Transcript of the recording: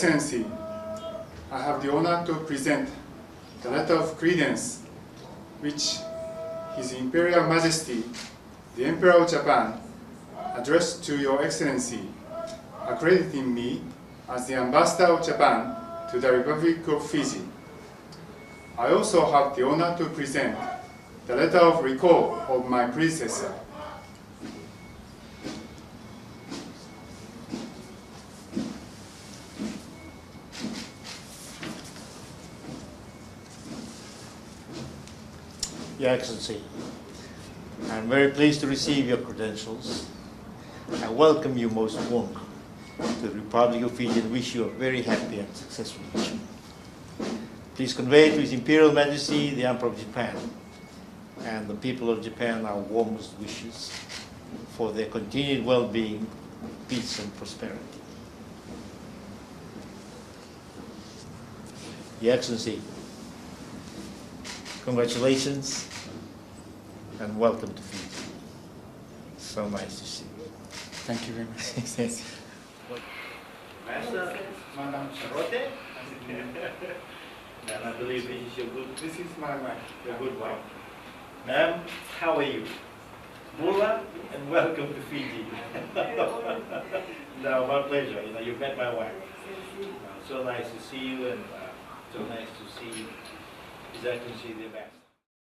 Excellency, I have the honor to present the letter of credence which His Imperial Majesty, the Emperor of Japan, addressed to Your Excellency, accrediting me as the Ambassador of Japan to the Republic of Fiji. I also have the honor to present the letter of recall of my predecessor. Your Excellency, I am very pleased to receive your credentials. I welcome you most warmly to the Republic of Fiji and wish you a very happy and successful mission. Please convey to His Imperial Majesty, the Emperor of Japan, and the people of Japan our warmest wishes for their continued well-being, peace and prosperity. Your Excellency, congratulations and welcome to Fiji. So nice to see you. Thank you very much. Master, Madam Sarote, and I believe this is your good. This is my wife. Your good wife. Ma'am, how are you? Bula, and welcome to Fiji. No, my pleasure. You've met my wife. So nice to see you, and so nice to see His Excellency the Ambassador.